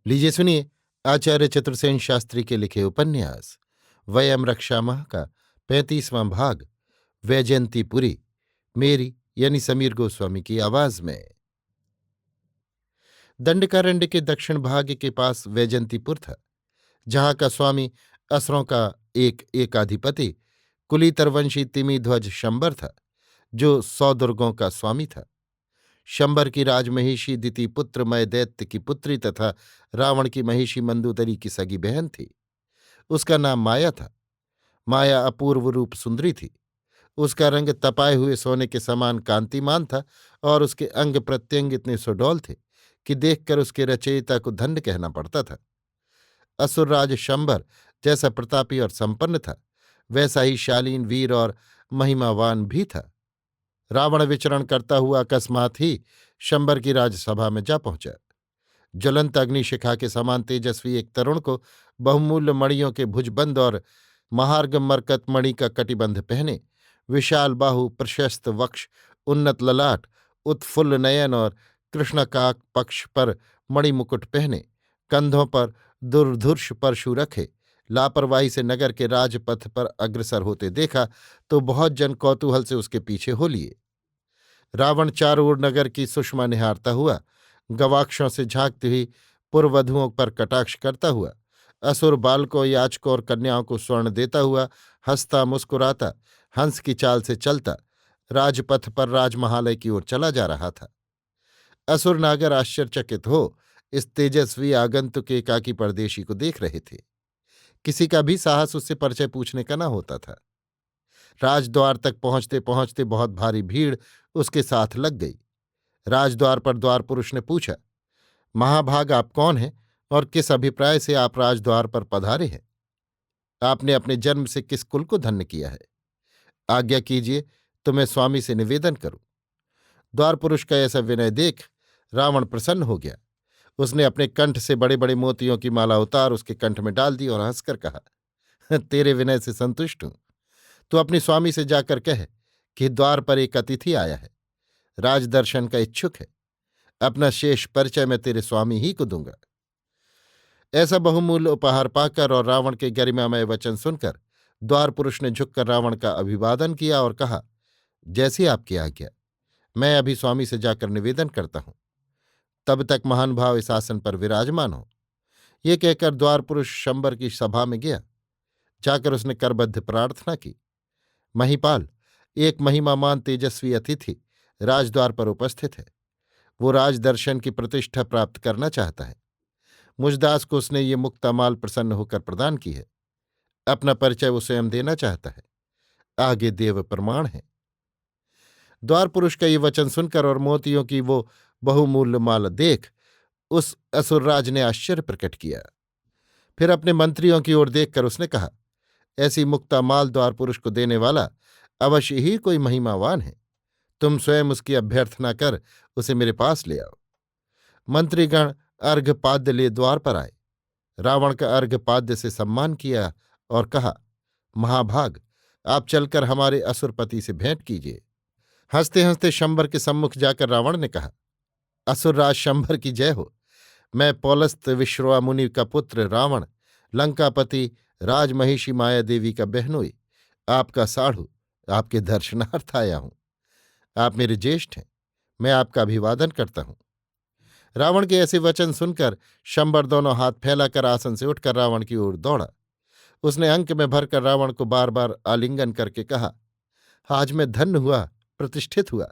लीजिए सुनिए आचार्य चतुर्सेन शास्त्री के लिखे उपन्यास वयम रक्षामः का 35वां भाग वैजयंतीपुरी मेरी यानी समीर गोस्वामी की आवाज में। दंडकारण्य के दक्षिण भाग के पास वैजयंतीपुर था, जहां का स्वामी असुरों का एक एकाधिपति कुलीतरवंशी तिमिध्वज शंबर था, जो 100 दुर्गों का स्वामी था। शंबर की राजमहिषी दिति पुत्र मय दैत्य की पुत्री तथा रावण की महिषी मंदोदरी की सगी बहन थी। उसका नाम माया था। माया अपूर्व रूप सुंदरी थी। उसका रंग तपाए हुए सोने के समान कांतिमान था और उसके अंग प्रत्यंग इतने सुडौल थे कि देखकर उसके रचयिता को धन्य कहना पड़ता था। असुरराज शंबर जैसा प्रतापी और संपन्न था, वैसा ही शालीन वीर और महिमावान भी था। रावण विचरण करता हुआ अकस्मात ही शंबर की राजसभा में जा पहुंचा। ज्वलंत अग्निशिखा के समान तेजस्वी एक तरुण को बहुमूल्य मणियों के भुजबंद और महार्ग मरकत मणि का कटिबंध पहने, विशाल बाहु, प्रशस्त वक्ष, उन्नत ललाट, उत्फुल्ल नयन और कृष्णकाक पक्ष पर मणिमुकुट पहने, कंधों पर दुर्धुर्ष परशु रखे लापरवाही से नगर के राजपथ पर अग्रसर होते देखा तो बहुत जन कौतूहल से उसके पीछे हो लिए। रावण चारों ओर नगर की सुषमा निहारता हुआ, गवाक्षों से झांकती हुई पुरवधुओं पर कटाक्ष करता हुआ, असुर बालकों, याचकों और कन्याओं को स्वर्ण देता हुआ, हंसता मुस्कुराता, हंस की चाल से चलता राजपथ पर राजमहालय की ओर चला जा रहा था। असुर नागर आश्चर्यचकित हो इस तेजस्वी आगंतुक एकाकी परदेशी को देख रहे थे। किसी का भी साहस उससे परिचय पूछने का न होता था। राजद्वार तक पहुंचते पहुंचते बहुत भारी भीड़ उसके साथ लग गई। राजद्वार पर द्वार पुरुष ने पूछा, महाभाग आप कौन हैं और किस अभिप्राय से आप राजद्वार पर पधारे हैं? आपने अपने जन्म से किस कुल को धन्य किया है? आज्ञा कीजिए तो मैं स्वामी से निवेदन करूं। द्वार पुरुष का ऐसा विनय देख रावण प्रसन्न हो गया। उसने अपने कंठ से बड़े बड़े मोतियों की माला उतार उसके कंठ में डाल दी और हंसकर कहा, तेरे विनय से संतुष्ट हूं। तू अपने स्वामी से जाकर कह कि द्वार पर एक अतिथि आया है, राजदर्शन का इच्छुक है। अपना शेष परिचय मैं तेरे स्वामी ही को दूंगा। ऐसा बहुमूल्य उपहार पाकर और रावण के गरिमामय वचन सुनकर द्वार पुरुष ने झुककर रावण का अभिवादन किया और कहा, जैसी आपकी आज्ञा। मैं अभी स्वामी से जाकर निवेदन करता हूं। तब तक महान भाव इस आसन पर विराजमान हो। ये कहकर द्वार पुरुष शंबर की सभा में गया। जाकर उसने करबद्ध प्रार्थना की, महिपाल, एक महिमामान तेजस्वी अतिथि राजद्वार पर उपस्थित है। वो राजदर्शन की प्रतिष्ठा प्राप्त करना चाहता है। मुझदास को उसने ये मुक्तामाल प्रसन्न होकर प्रदान की है। अपना परिचय वो स्वयं देना चाहता है। आगे देव प्रमाण है। द्वार पुरुष का ये वचन सुनकर और मोतियों की वो बहुमूल्य माल देख उस असुरराज ने आश्चर्य प्रकट किया। फिर अपने मंत्रियों की ओर देखकर उसने कहा, ऐसी मुक्तामाल द्वार पुरुष को देने वाला अवश्य ही कोई महिमावान है। तुम स्वयं उसकी अभ्यर्थना कर उसे मेरे पास ले आओ। मंत्रीगण अर्घपाद्य ले द्वार पर आए। रावण का अर्घपाद्य से सम्मान किया और कहा, महाभाग, आप चलकर हमारे असुरपति से भेंट कीजिए। हंसते हंसते शंबर के सम्मुख जाकर रावण ने कहा, असुरराज शंबर की जय हो। मैं पौलस्त विश्रवा मुनि का पुत्र रावण, लंकापति राजमहिषी माया देवी का बहनोई, आपका साढ़ू, आपके दर्शनार्थ आया हूं। आप मेरे ज्येष्ठ हैं, मैं आपका अभिवादन करता हूं। रावण के ऐसे वचन सुनकर शंबर दोनों हाथ फैलाकर आसन से उठकर रावण की ओर दौड़ा। उसने अंक में भरकर रावण को बार बार आलिंगन करके कहा, आज मैं धन्य हुआ, प्रतिष्ठित हुआ।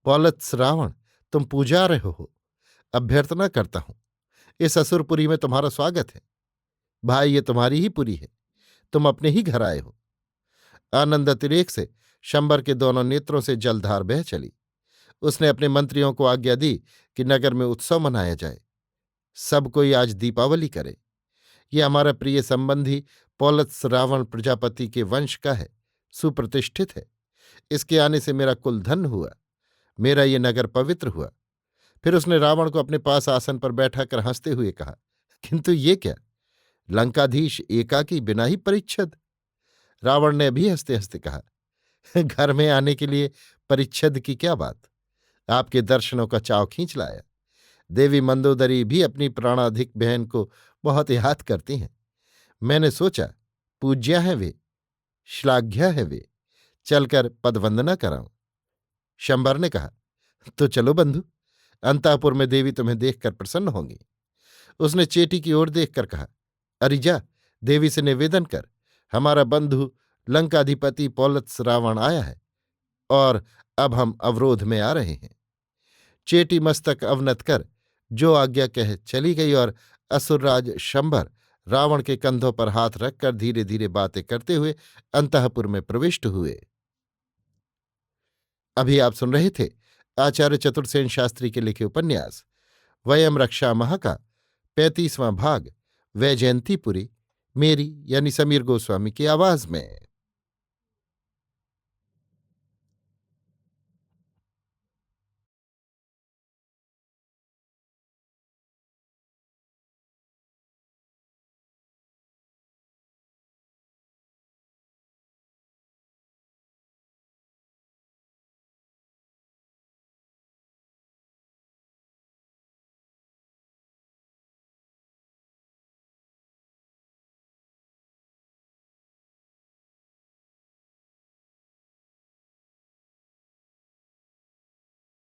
पौलत्स रावण, तुम पूजार्ह हो। अभ्यर्थना करता हूं, इस असुरपुरी में तुम्हारा स्वागत है। भाई, ये तुम्हारी ही पुरी है, तुम अपने ही घर आए हो। आनंद अतिरेक से शंबर के दोनों नेत्रों से जलधार बह चली। उसने अपने मंत्रियों को आज्ञा दी कि नगर में उत्सव मनाया जाए। सब कोई आज दीपावली करे। ये हमारा प्रिय संबंधी पौलत्स रावण प्रजापति के वंश का है, सुप्रतिष्ठित है। इसके आने से मेरा कुल धन्य हुआ, मेरा ये नगर पवित्र हुआ। फिर उसने रावण को अपने पास आसन पर बैठा कर हंसते हुए कहा, किंतु ये क्या, लंकाधीश एकाकी बिना ही परिच्छद? रावण ने भी हंसते हंसते कहा, घर में आने के लिए परिच्छद की क्या बात, आपके दर्शनों का चाव खींच लाया। देवी मंदोदरी भी अपनी प्राणाधिक बहन को बहुत याद करती हैं। मैंने सोचा, पूज्या हैं वे, श्लाघ्या है वे, चलकर पदवंदना कराऊं। शंबर ने कहा, तो चलो बंधु, अंतापुर में देवी तुम्हें देखकर प्रसन्न होंगी। उसने चेटी की ओर देखकर कहा, अरे जा, देवी से निवेदन कर, हमारा बंधु लंकाधिपति पौलत्स रावण आया है और अब हम अवरोध में आ रहे हैं। चेटी मस्तक अवनत कर जो आज्ञा कह चली गई और असुरराज शंबर रावण के कंधों पर हाथ रखकर धीरे धीरे बातें करते हुए अंतःपुर में प्रविष्ट हुए। अभी आप सुन रहे थे आचार्य चतुर्सेन शास्त्री के लिखे उपन्यास वयम रक्षामः का 35वां भाग, वैजयंतीपुरी, मेरी यानी समीर गोस्वामी की आवाज में।